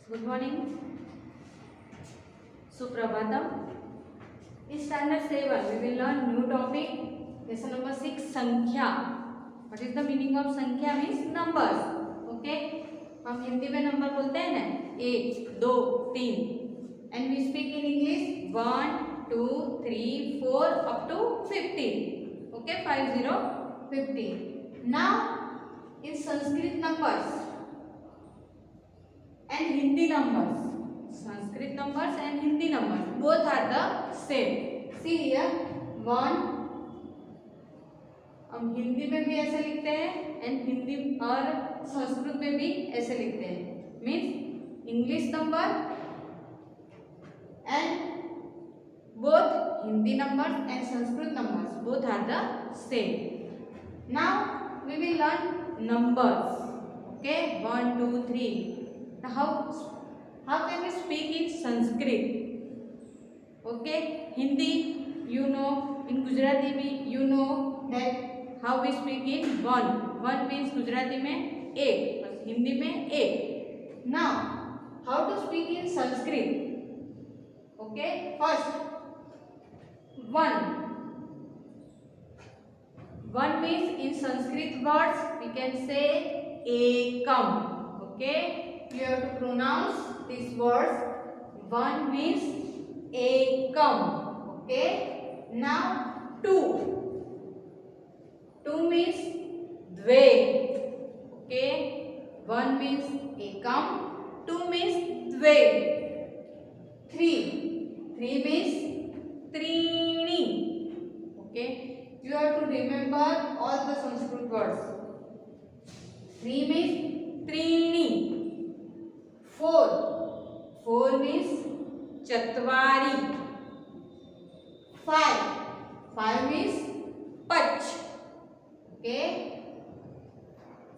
Good morning. Suprabhatam. In standard 7, we will learn new topic. Lesson number 6, Sankhya. What is the meaning of Sankhya? Means numbers. Okay. हम हिंदी में number बोलते हैं ना, 1, 2, 3. And we speak in English 1, 2, 3, 4 up to 15. Okay, 50, 15. Now in Sanskrit numbers and Hindi numbers. Sanskrit numbers and Hindi numbers both are the same. See here 1. हम हिंदी में भी ऐसे लिखते हैं एंड हिंदी और संस्कृत में भी ऐसे लिखते हैं. Means English number and both Hindi numbers and Sanskrit numbers both are the same. Now we will learn numbers. Okay, 1, 2, 3. How can we speak in Sanskrit? Okay, Hindi you know, in Gujarati भी you know that how we speak in 1. 1 means Gujarati में 1, हिंदी में 1. Now how to speak in Sanskrit? Okay, first 1. 1 means in Sanskrit words we can say ekam. Okay, you have to pronounce these words. 1 means ekam. Okay, now 2. 2 means dve. Okay, 1 means ekam, 2 means dve. 3. 3 means trini. Okay, you have to remember all the Sanskrit words. 3 means trini. 4. 4 means chatvari. 5. 5 means pach. Okay.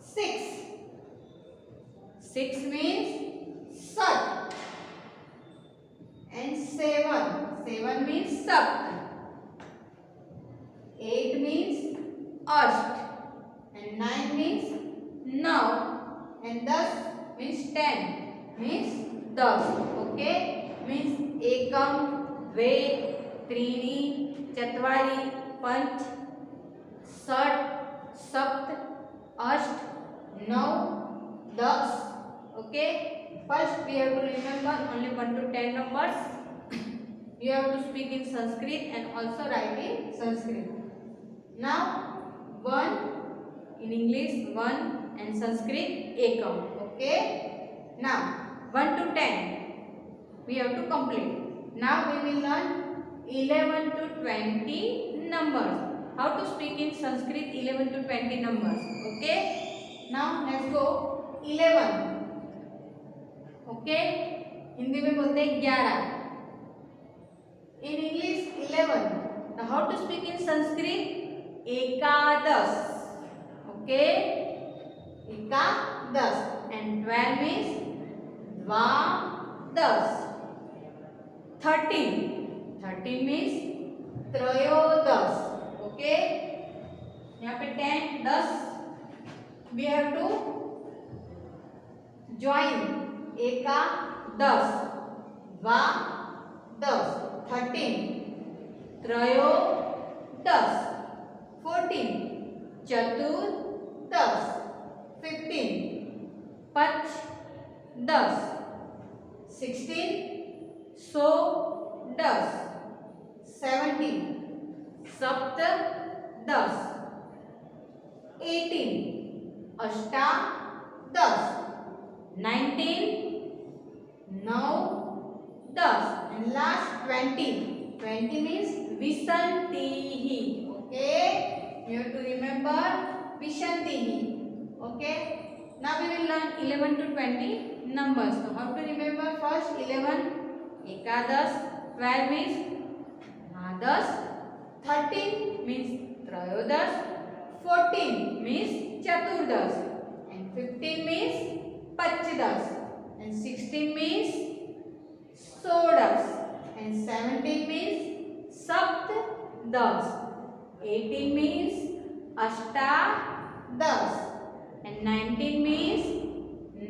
6. 6 means sat. And 7. 7 means sapt. 8 means asht. And 9 means now. And 10 means 10. Means 10. Okay, means ekam, dve, trini, chatvari, panch, sat, sapt, asht, now, 10. Okay, first we have to remember only 1 to 10 numbers. You have to speak in Sanskrit and also write in Sanskrit. Now 1 in English 1 and Sanskrit ekam. Okay, now 1 to 10 we have to complete. Now we will learn 11 to 20 numbers. How to speak in Sanskrit 11 to 20 numbers. Okay, now let's go. 11. Okay, Hindi में बोलते हैं 11. In English 11. Now how to speak in Sanskrit? Ekadas. Okay, Ekadas. And 12 means Dvadas. 13. 13 means Trayodas. Okay, यहाँ पे 10, 10 we have to join. Ekadas, Dvadas. 13 Trayodas. 14 Chaturdas. 15 Pachdas. 16 Sodas. 17 Saptadas. 18 Ashtadas. 19 Naudas. And last 20. 20 means Visantihi. Okay, you have to remember Visantihi. Okay, now we will learn 11 to 20 numbers. So how to remember? First 11 Ekadas. 12 means Dvadas. 13 means Trayodas. 14 means Chaturdas. And 15 means Pachdas. And 16 means Sodas. And 17 means Saptadas. 18 means Ashtadas. And 19 means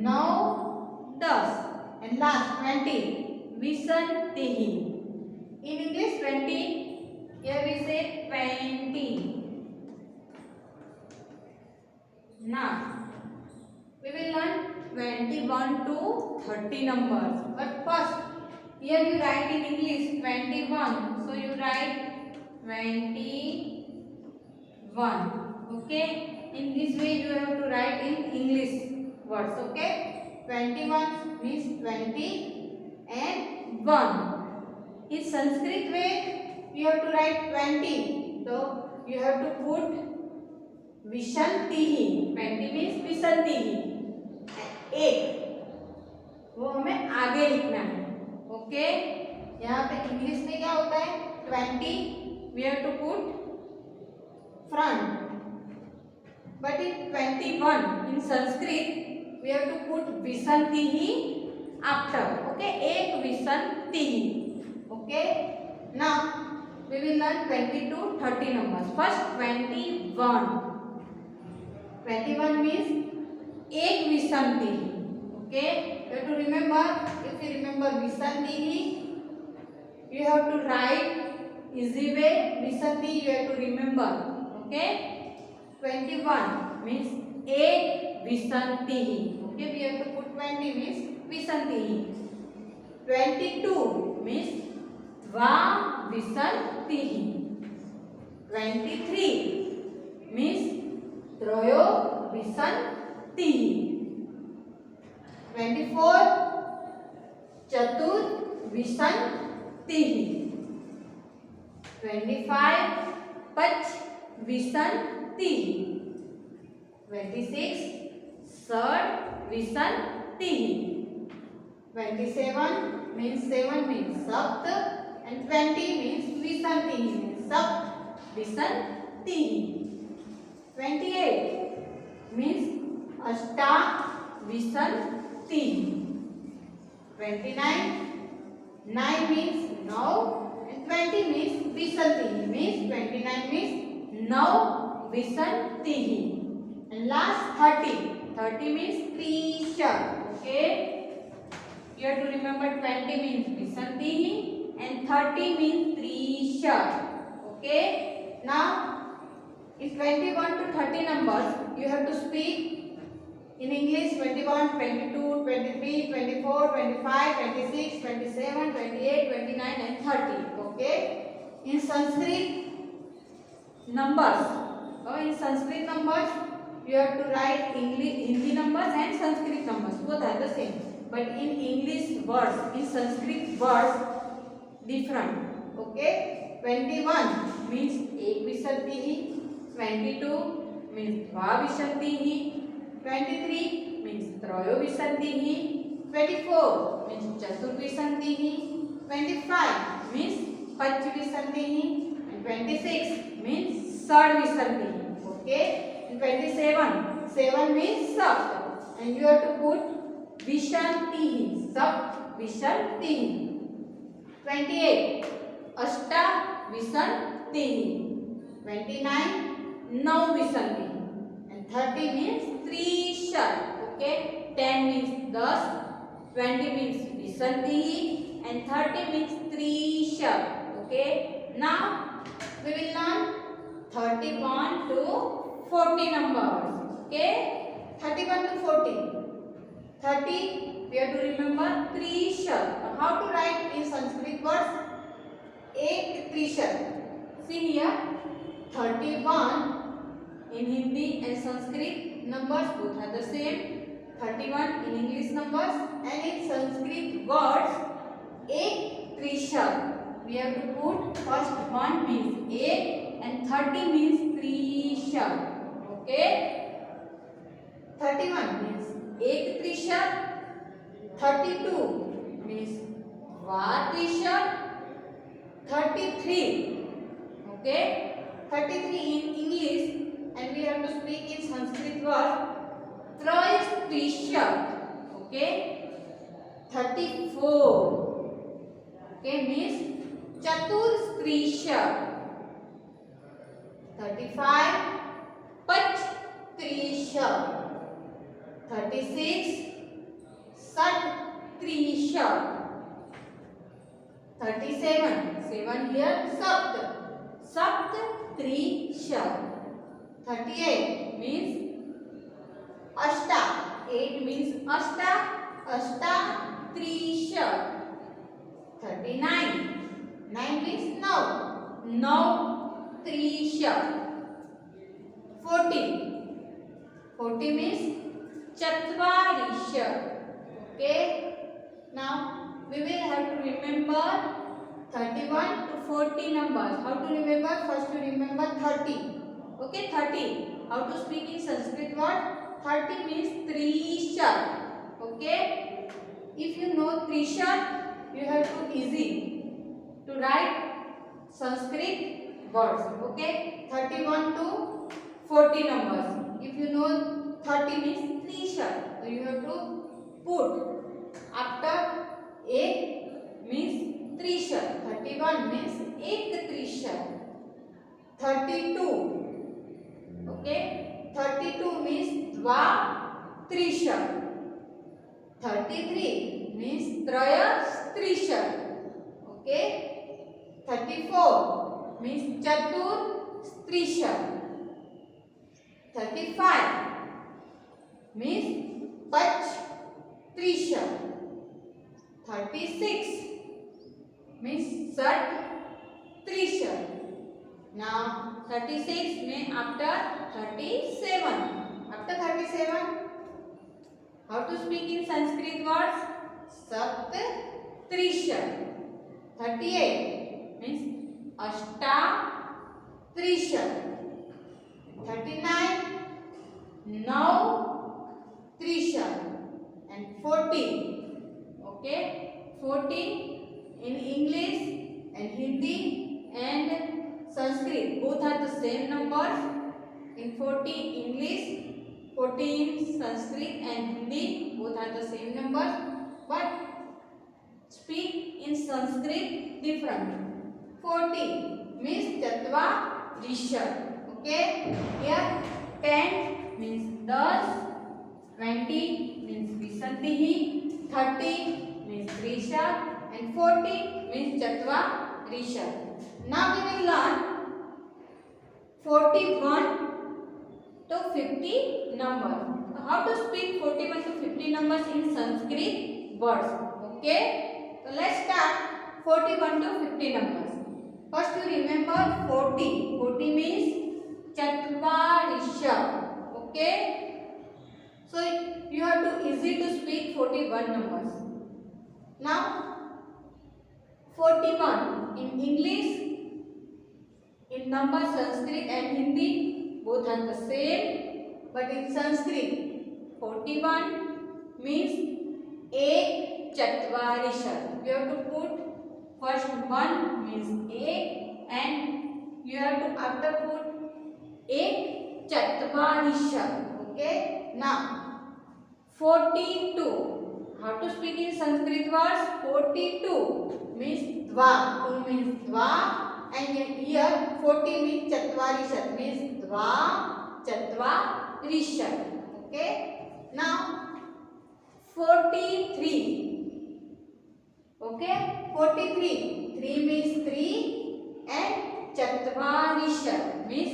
9, 10. and last 20 visantihi. In English 20, here we say 20. Now we will learn 21 to 30 numbers, but first here you write in English 21, so you write 21. Okay, in this way you have to write in English words. Okay, 21 means 20 and 1. In Sanskrit way you have to write 20, so you have to put विशंतिहि. 20 means विशंतिहि, एक वो हमें आगे लिखना है. Okay, यहाँ पे इंग्लिश में क्या होता है 20 we have to put front, but in 21 in Sanskrit we have to put विशंतिहि आफ्टर. ओके, एक विशंतिहि. Okay, now we will learn 20 to 30 numbers. First 21. 21 means एक विषंतिहि. Okay, you have to remember. If you remember विषंतिहि, you have to write easy way. विषंतिहि you have to remember. Okay, 21 means एक विषंतिहि. Okay, we have to put 20 means विषंतिहि. 22 means द्वा विषंतिहि. 23 means त्रयो विषंतिहि. 24 चतुर विषंतिहि. 25 पच विषंतिहि. 26 षड विषंतिहि. 27 means 7 means सप्त and 20 means विषंतिहि means सप्त विषंतिहि. 28 means Ashta विषंतिहि. 29 9 means now and 20 means विषंतिहि means 29 means now विषंतिहि. And last 30 means Trisha. Okay, you have to remember 20 means विषंतिहि and 30 means Trisha. Okay, now in 21 to 30 numbers you have to speak in English 21, 22, 23, 24, 25, 26, 27, 28, 29 and 30. Okay, in Sanskrit numbers, in Sanskrit numbers you have to write English Hindi numbers and Sanskrit numbers, both are the same, but in English words, in Sanskrit words different. Okay, 21 means एक विषंतिहि. 22 means द्वा विषंतिहि. 23 means त्रयो विषंतिहि. 24 means चतुर विषंतिहि. 25 means punch विषंतिहि and 26 means षड विषंतिहि. Okay, and 27 7 means सप्त and you have to put विषंतिहि, सप्त विषंतिहि. 28 अष्टा विषंतिहि. 29 नौ विषंतिहि and 30 means Trisha. Okay, 10 means 10, 20 means विषंतिहि and 30 means Trisha. Okay, now we will learn 31 to 40 numbers. Okay, 31 to 40. 30 we have to remember Trisha. How to write in Sanskrit words? एक Trisha. See here 31 in Hindi and Sanskrit numbers both are the same. 31 in English numbers and in Sanskrit words ek trisha. We have to put first 1 means ek and 30 means trisha. Okay, 31 means ek trisha. 32 means va trisha. 33. Okay, 33 in English and we have to speak in Sanskrit word Trayastrisha. Okay, 34. Okay, means Chaturstrisha. 35 Pachtrisha. 36 Satrisha. त्रिश. 37. 7 here sapt. Sapt trish. 38 means ashta. 8 means ashta. Ashta trish. 39. 9 means now. Now trish. 40. 40 means chatvarish. Okay. Now we will have to remember 31 to 40 numbers. How to remember? First you remember 30. Okay, 30. How to speak in Sanskrit word? 30 means trisha. Okay. If you know trisha, you have to easy to write Sanskrit words. Okay. 31 to 40 numbers. If you know 30 means trisha, so you have to put after ek means trisha. 31 means ek trisha. 32. Okay. 32 means dva trisha. 33 means traya trisha. Okay. 34 means chatur trisha. 35 means pach trisha. 36 means sat trisha. Now 36 means after 37. After 37, how to speak in Sanskrit words? Sapt trisha. 38 means ashta trisha. 39 now trisha. And 40. Okay, 40 in English and Hindi and Sanskrit both are the same numbers. In 40 English, 40 in Sanskrit and Hindi both are the same numbers, but speak in Sanskrit different. 40 means chatva risha. Okay, here 10 means 10, 20 means visantihi, 30 means trisha, and 40 means chatva risha. Now we will learn 41 to 50 numbers. How to speak 41 to 50 numbers in Sanskrit words? Okay, so let's start 41 to 50 numbers. First you remember 40. 40 means chatvarisha. Okay, so you have to easy to speak 41 numbers. Now 41 in English, in number Sanskrit and Hindi both are the same, but in Sanskrit 41 means ek chatvarisha. You have to put first one means ek and you have to after put ek chatvarisha. Okay. Now 42. How to speak in Sanskrit words? 42 means dva. 2 means dva. And here 40 means chatvarisha, means dva chatvarisha. Okay. Now 43. Okay. 43. 3 means 3 and chatvarisha means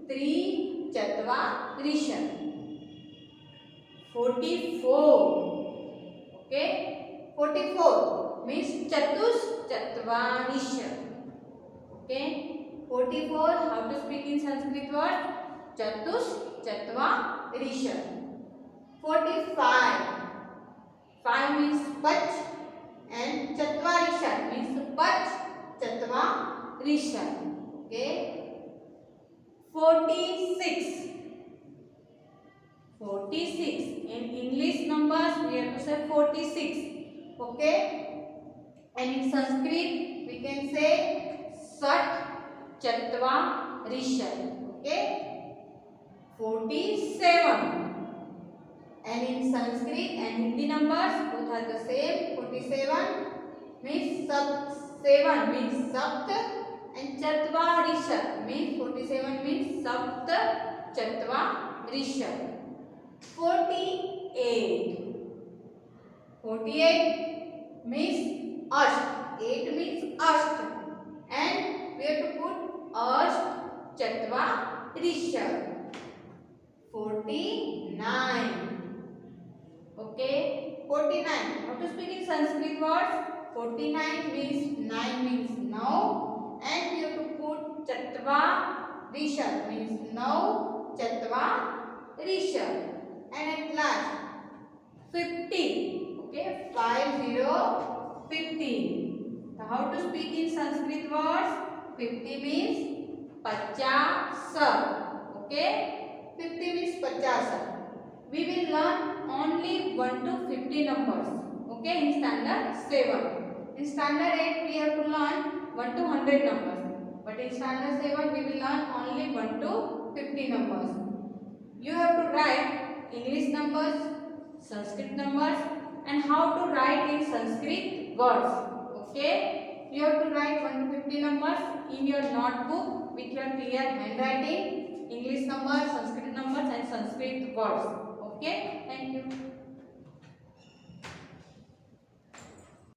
3 chatvarisha. 44. Okay. 44 means chatus chatvarisha. Okay. 44. How to speak in Sanskrit word? Chatus chatvarisha. 45. 5 means pach and chatvarisha means pach chatvarisha. Okay. 46. 46 in English numbers we have to say 46. Okay. And in Sanskrit we can say sat chatvarisha. Okay. 47. And in Sanskrit and Hindi numbers both are the same. 47 means seven means sapt and chatvarisha means 47 means sapt chatvarisha. 48. 48 means asht. 8 means asht. And we have to put asht chatva risha. 49. Okay. 49. How to speak in Sanskrit words? 49 means 9 means now. And we have to put chatva risha means now chatva risha. And at last 50. Okay, 50, 50. So how to speak in Sanskrit words? 50 means 50. Okay, 50 means 50. We will learn only 1 to 50 numbers. Okay, in standard 7. In standard 8 we have to learn 1 to 100 numbers. But in standard 7 we will learn only 1 to 50 numbers. You have to write English numbers, Sanskrit numbers, and how to write in Sanskrit words. Okay, you have to write 1 to 50 numbers in your notebook with your clear handwriting, English numbers, Sanskrit numbers, and Sanskrit words. Okay, thank you.